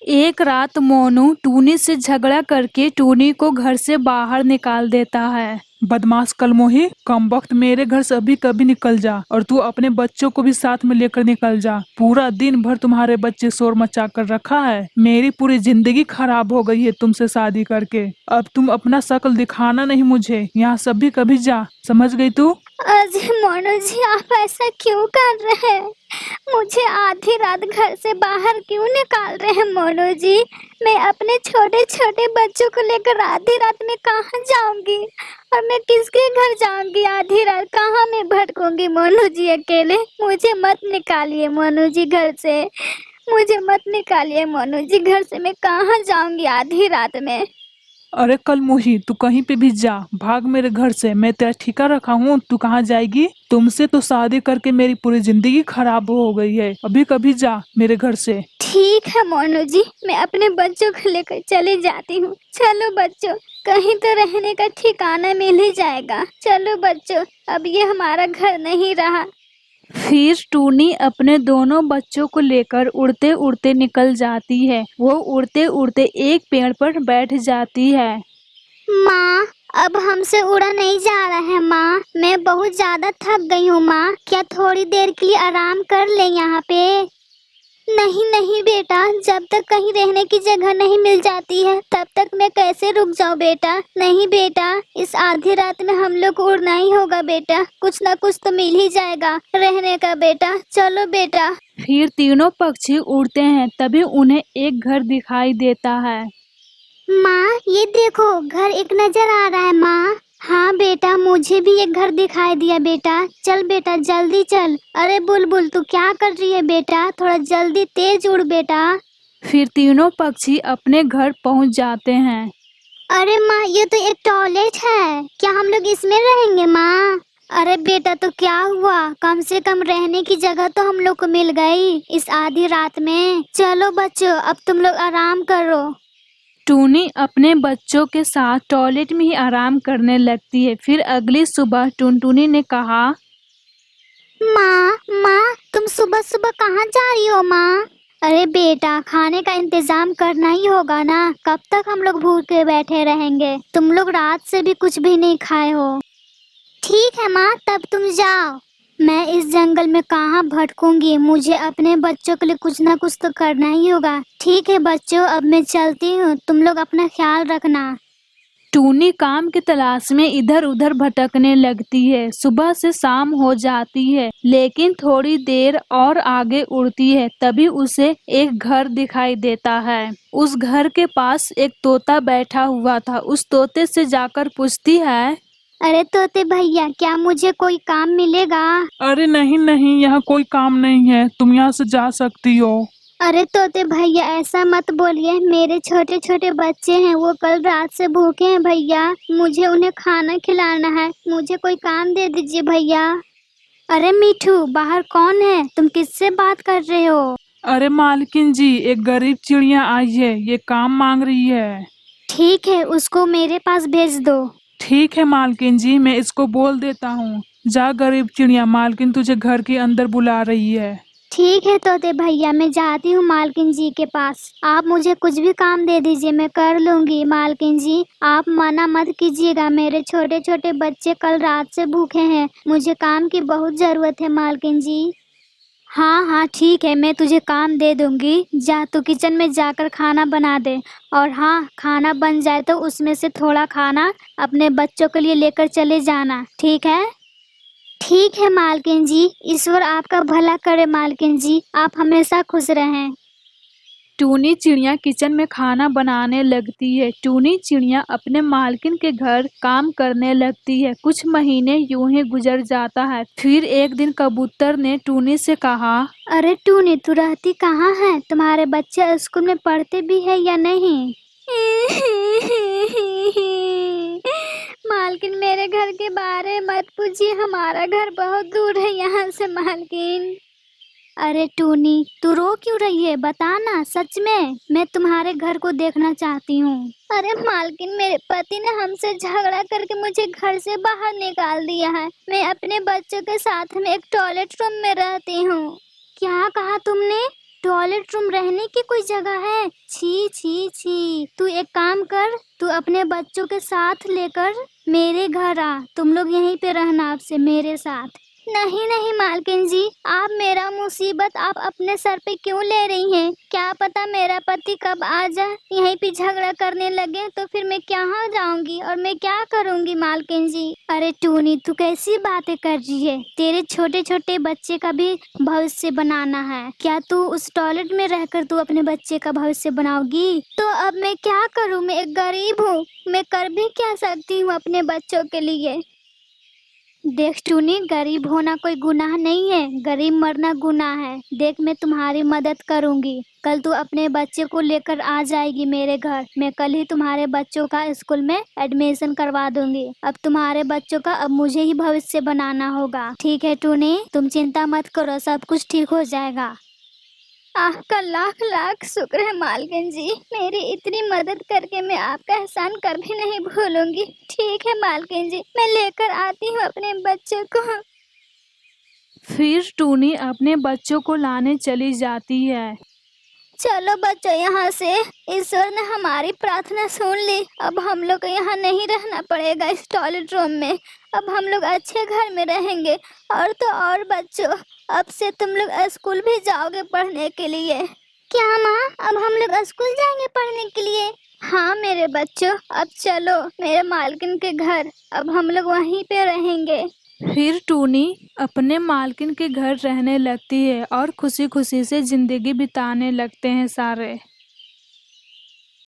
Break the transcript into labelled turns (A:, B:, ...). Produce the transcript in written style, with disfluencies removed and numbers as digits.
A: एक रात मोनू टूनी से झगड़ा करके टूनी को घर से बाहर निकाल देता है।
B: बदमाश कलमोही, कम वक्त मेरे घर से अभी कभी निकल जा और तू अपने बच्चों को भी साथ में लेकर निकल जा। पूरा दिन भर तुम्हारे बच्चे शोर मचा कर रखा है। मेरी पूरी जिंदगी खराब हो गई है तुमसे शादी करके। अब तुम अपना शक्ल दिखाना नहीं मुझे, यहाँ से अभी कभी जा, समझ गई तू?
C: अजी मोनू जी, आप ऐसा क्यों कर रहे हैं? मुझे आधी रात घर से बाहर क्यों निकाल रहे हैं मोनू जी? मैं अपने छोटे छोटे बच्चों को लेकर आधी रात में कहाँ जाऊंगी? और मैं किसके घर जाऊंगी आधी रात? कहाँ मैं भटकूंगी मोनू जी अकेले? मुझे मत निकालिए मोनू जी घर से, मुझे मत निकालिए मोनू जी घर से। मैं कहाँ जाऊंगी आधी रात में?
B: अरे कलमोही, तू कहीं पे भी जा, भाग मेरे घर से। मैं तेरा ठिका रखा हूँ, तू कहाँ जाएगी? तुमसे तो शादी करके मेरी पूरी जिंदगी खराब हो गई है। अभी कभी जा मेरे घर से।
C: ठीक है मोनू जी, मैं अपने बच्चों को लेकर चली जाती हूँ। चलो बच्चों, कहीं तो रहने का ठिकाना मिल ही जाएगा। चलो बच्चों, अब ये हमारा घर नहीं रहा।
A: फिर टूनी अपने दोनों बच्चों को लेकर उड़ते उड़ते निकल जाती है। वो उड़ते उड़ते एक पेड़ पर बैठ जाती है।
C: माँ, अब हमसे उड़ा नहीं जा रहा है माँ। मैं बहुत ज्यादा थक गई हूँ माँ। क्या थोड़ी देर के लिए आराम कर ले यहाँ पे? नहीं नहीं बेटा, जब तक कहीं रहने की जगह नहीं मिल जाती है तब तक मैं कैसे रुक जाऊँ बेटा? नहीं बेटा, इस आधी रात में हम लोग को उड़ना ही होगा बेटा। कुछ ना कुछ तो मिल ही जाएगा रहने का बेटा। चलो बेटा।
A: फिर तीनों पक्षी उड़ते हैं। तभी उन्हें एक घर दिखाई देता है।
C: माँ, ये देखो, घर एक नजर आ रहा है माँ। हाँ बेटा, मुझे भी एक घर दिखाई दिया बेटा। चल बेटा, जल्दी चल। अरे बुलबुल, तू क्या कर रही है बेटा? थोड़ा जल्दी तेज उड़ बेटा।
A: फिर तीनों पक्षी अपने घर पहुंच जाते हैं।
C: अरे माँ, ये तो एक टॉयलेट है। क्या हम लोग इसमें रहेंगे माँ? अरे बेटा, तो क्या हुआ? कम से कम रहने की जगह तो हम लोग को मिल गई इस आधी रात में। चलो बच्चों, अब तुम लोग आराम करो।
A: टूनी अपने बच्चों के साथ टॉयलेट में ही आराम करने लगती है। फिर अगली सुबह टुनटुनी ने कहा,
C: माँ, तुम सुबह सुबह कहाँ जा रही हो माँ? अरे बेटा, खाने का इंतजाम करना ही होगा ना। कब तक हम लोग भूखे बैठे रहेंगे? तुम लोग रात से भी कुछ भी नहीं खाए हो। ठीक है माँ, तब तुम जाओ। मैं इस जंगल में कहाँ भटकूंगी? मुझे अपने बच्चों के लिए कुछ ना कुछ तो करना ही होगा। ठीक है बच्चों, अब मैं चलती हूँ। तुम लोग अपना ख्याल रखना।
A: टूनी काम की तलाश में इधर उधर भटकने लगती है। सुबह से शाम हो जाती है, लेकिन थोड़ी देर और आगे उड़ती है। तभी उसे एक घर दिखाई देता है। उस घर के पास एक तोता बैठा हुआ था। उस तोते से जाकर पूछती है,
C: अरे तोते भैया, क्या मुझे कोई काम मिलेगा?
B: अरे नहीं नहीं, यहाँ कोई काम नहीं है, तुम यहाँ से जा सकती हो।
C: अरे तोते भैया, ऐसा मत बोलिए। मेरे छोटे छोटे बच्चे हैं, वो कल रात से भूखे हैं भैया। मुझे उन्हें खाना खिलाना है। मुझे कोई काम दे दीजिए भैया। अरे मीठू, बाहर कौन है? तुम किससे बात कर रहे हो?
B: अरे मालकिन जी, एक गरीब चिड़िया आई है, ये काम मांग रही है।
C: ठीक है, उसको मेरे पास भेज दो।
B: ठीक है मालकिन जी, मैं इसको बोल देता हूँ। जा गरीब चिड़िया, मालकिन तुझे घर के अंदर बुला रही है।
C: ठीक है तोते भैया, मैं जाती हूँ मालकिन जी के पास। आप मुझे कुछ भी काम दे दीजिए, मैं कर लूंगी मालकिन जी। आप मना मत कीजिएगा। मेरे छोटे छोटे बच्चे कल रात से भूखे हैं। मुझे काम की बहुत जरूरत है मालकिन जी। हाँ हाँ ठीक है, मैं तुझे काम दे दूंगी। जा तू किचन में जाकर खाना बना दे। और हाँ, खाना बन जाए तो उसमें से थोड़ा खाना अपने बच्चों के लिए लेकर चले जाना, ठीक है? ठीक है मालकिन जी। ईश्वर आपका भला करे मालकिन जी, आप हमेशा खुश रहें।
A: टूनी चिड़िया किचन में खाना बनाने लगती है। टूनी चिड़िया अपने मालकिन के घर काम करने लगती है। कुछ महीने यूं ही गुजर जाता है। फिर एक दिन कबूतर ने टूनी से कहा,
C: अरे टूनी, तू रहती कहाँ है? तुम्हारे बच्चे स्कूल में पढ़ते भी है या नहीं? मालकिन, मेरे घर के बारे मत पूछिए। हमारा घर बहुत दूर है यहाँ से मालकिन। अरे टूनी, तू रो क्यों रही है? बता ना, सच में मैं तुम्हारे घर को देखना चाहती हूँ। अरे मालकिन, मेरे पति ने हमसे झगड़ा करके मुझे घर से बाहर निकाल दिया है। मैं अपने बच्चों के साथ में एक टॉयलेट रूम में रहती हूँ। क्या कहा तुमने? टॉयलेट रूम रहने की कोई जगह है? छी छी छी। तू एक काम कर, तू अपने बच्चों के साथ लेकर मेरे घर आ। तुम लोग यहीं पे रहना अब से मेरे साथ। नहीं नहीं मालकिन जी, आप मेरा मुसीबत आप अपने सर पे क्यों ले रही हैं? क्या पता मेरा पति कब आ जाए, यहीं पे झगड़ा करने लगे तो फिर मैं कहाँ जाऊंगी और मैं क्या करूंगी मालकिन जी? अरे टूनी, तू कैसी बातें कर रही है? तेरे छोटे छोटे बच्चे का भी भविष्य बनाना है। क्या तू उस टॉयलेट में रहकर तू अपने बच्चे का भविष्य बनाओगी? तो अब मैं क्या करूँ? मैं एक गरीब हूँ, मैं कर भी क्या सकती हूँ अपने बच्चों के लिए? देख टूनी, गरीब होना कोई गुनाह नहीं है, गरीब मरना गुनाह है। देख मैं तुम्हारी मदद करूंगी। कल तू अपने बच्चे को लेकर आ जाएगी मेरे घर। मैं कल ही तुम्हारे बच्चों का स्कूल में एडमिशन करवा दूंगी। अब तुम्हारे बच्चों का अब मुझे ही भविष्य बनाना होगा। ठीक है टूनी, तुम चिंता मत करो, सब कुछ ठीक हो जाएगा। आपका लाख लाख शुक्र है मालकिन जी, मेरी इतनी मदद करके मैं आपका एहसान कभी नहीं भूलूंगी। ठीक है मालकिन जी, मैं लेकर आती हूँ अपने बच्चों को।
A: फिर टूनी अपने बच्चों को लाने चली जाती है।
C: चलो बच्चों, यहाँ से ईश्वर ने हमारी प्रार्थना सुन ली। अब हम लोग को यहाँ नहीं रहना पड़ेगा इस टॉयलेट रूम में। अब हम लोग अच्छे घर में रहेंगे। और तो और बच्चों, अब से तुम लोग स्कूल भी जाओगे पढ़ने के लिए। क्या माँ, अब हम लोग स्कूल जाएंगे पढ़ने के लिए? हाँ मेरे बच्चों, अब चलो मेरे मालकिन के घर, अब हम लोग वहीं पे रहेंगे।
A: फिर टूनी अपने मालकिन के घर रहने लगती है और खुशी खुशी से जिंदगी बिताने लगते हैं सारे।